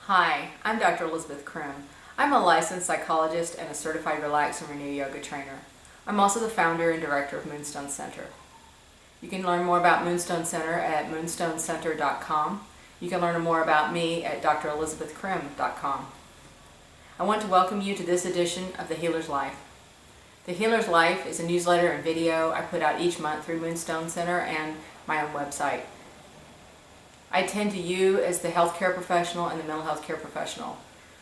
Hi, I'm Dr. Elisabeth Crim. I'm a licensed psychologist and a certified Relax and Renew yoga trainer. I'm also the founder and director of Moonstone Center. You can learn more about Moonstone Center at moonstonecenter.com. You can learn more about me at drelisabethcrim.com. I want to welcome you to this edition of The Healer's Life. The Healer's Life is a newsletter and video I put out each month through Moonstone Center and my own website. I attend to you as the healthcare professional and the mental health care professional.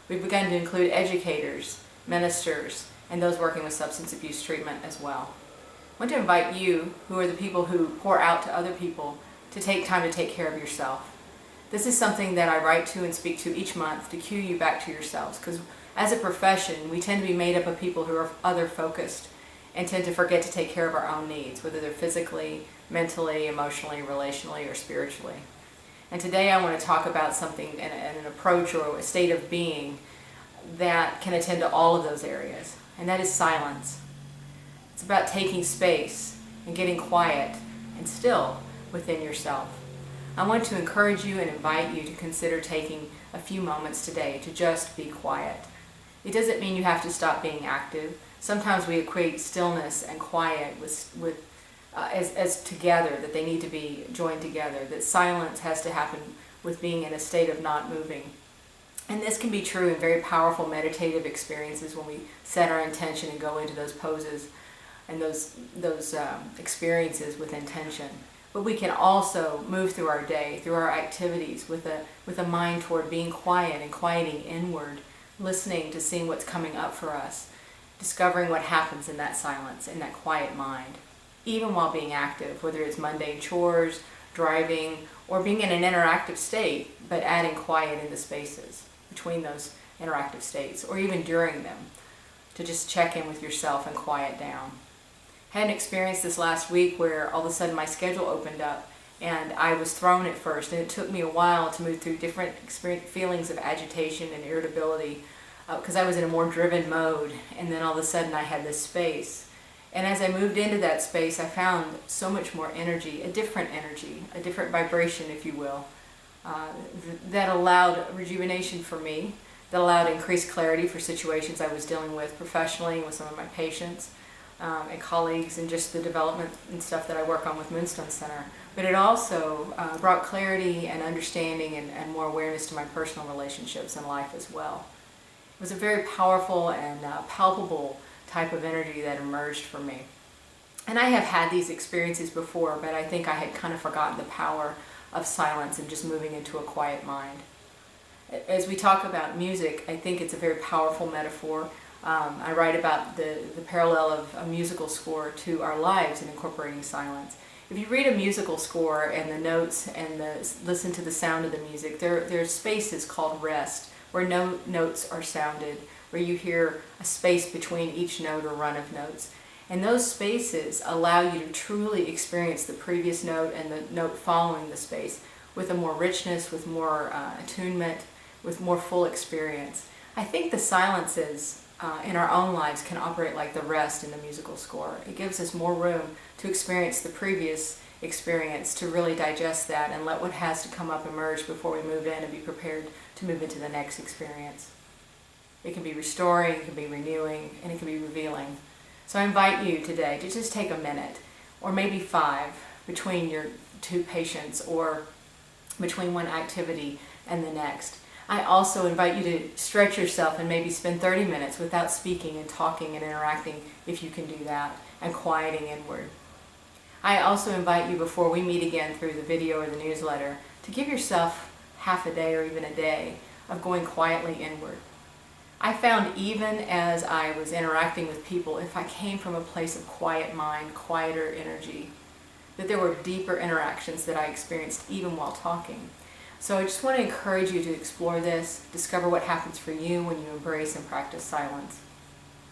We've begun to include educators, ministers, and those working with substance abuse treatment as well. I want to invite you, who are the people who pour out to other people, to take time to take care of yourself. This is something that I write to and speak to each month to cue you back to yourselves, because as a profession, we tend to be made up of people who are other focused and tend to forget to take care of our own needs, whether they're physically, mentally, emotionally, relationally, or spiritually. And today I want to talk about something and an approach or a state of being that can attend to all of those areas, and that is silence. It's about taking space and getting quiet and still within yourself. I want to encourage you and invite you to consider taking a few moments today to just be quiet. It doesn't mean you have to stop being active. Sometimes we equate stillness and quiet as together, that they need to be joined together, that silence has to happen with being in a state of not moving. And this can be true in very powerful meditative experiences when we set our intention and go into those poses and those experiences with intention. But we can also move through our day, through our activities, with a mind toward being quiet and quieting inward, listening to seeing what's coming up for us, discovering what happens in that silence, in that quiet mind, even while being active, whether it's mundane chores, driving, or being in an interactive state, but adding quiet in the spaces between those interactive states, or even during them, to just check in with yourself and quiet down. I had an experience this last week where all of a sudden my schedule opened up and I was thrown at first, and it took me a while to move through different feelings of agitation and irritability because I was in a more driven mode, and then all of a sudden I had this space. And as I moved into that space, I found so much more energy, a different vibration, if you will, that allowed rejuvenation for me, that allowed increased clarity for situations I was dealing with professionally and with some of my patients and colleagues, and just the development and stuff that I work on with Moonstone Center. But it also brought clarity and understanding and more awareness to my personal relationships and life as well. It was a very powerful and palpable type of energy that emerged for me. And I have had these experiences before, but I think I had kind of forgotten the power of silence and just moving into a quiet mind. As we talk about music, I think it's a very powerful metaphor. I write about the parallel of a musical score to our lives and incorporating silence. If you read a musical score and the notes and listen to the sound of the music, there are spaces called rest where no notes are sounded, where you hear a space between each note or run of notes. And those spaces allow you to truly experience the previous note and the note following the space with a more richness, with more attunement, with more full experience. I think the silences in our own lives can operate like the rest in the musical score. It gives us more room to experience the previous experience, to really digest that and let what has to come up emerge before we move in and be prepared to move into the next experience. It can be restoring, it can be renewing, and it can be revealing. So I invite you today to just take a minute, or maybe 5, between your 2 patients or between one activity and the next. I also invite you to stretch yourself and maybe spend 30 minutes without speaking and talking and interacting, if you can do that, and quieting inward. I also invite you, before we meet again through the video or the newsletter, to give yourself half a day or even a day of going quietly inward. I found even as I was interacting with people, if I came from a place of quiet mind, quieter energy, that there were deeper interactions that I experienced even while talking. So I just want to encourage you to explore this, discover what happens for you when you embrace and practice silence.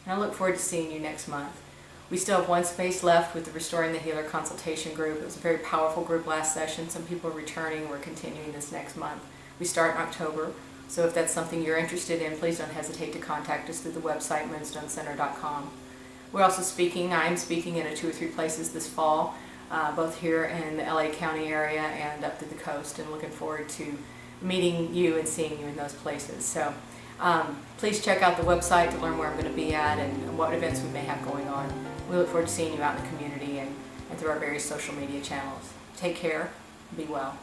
And I look forward to seeing you next month. We still have one space left with the Restoring the Healer consultation group. It was a very powerful group last session. Some people are returning. We're continuing this next month. We start in October. So if that's something you're interested in, please don't hesitate to contact us through the website, moonstonecenter.com. We're also speaking. I'm speaking in 2 or 3 places this fall, both here in the LA County area and up to the coast, and looking forward to meeting you and seeing you in those places. So please check out the website to learn where I'm going to be at and what events we may have going on. We look forward to seeing you out in the community and through our various social media channels. Take care. Be well.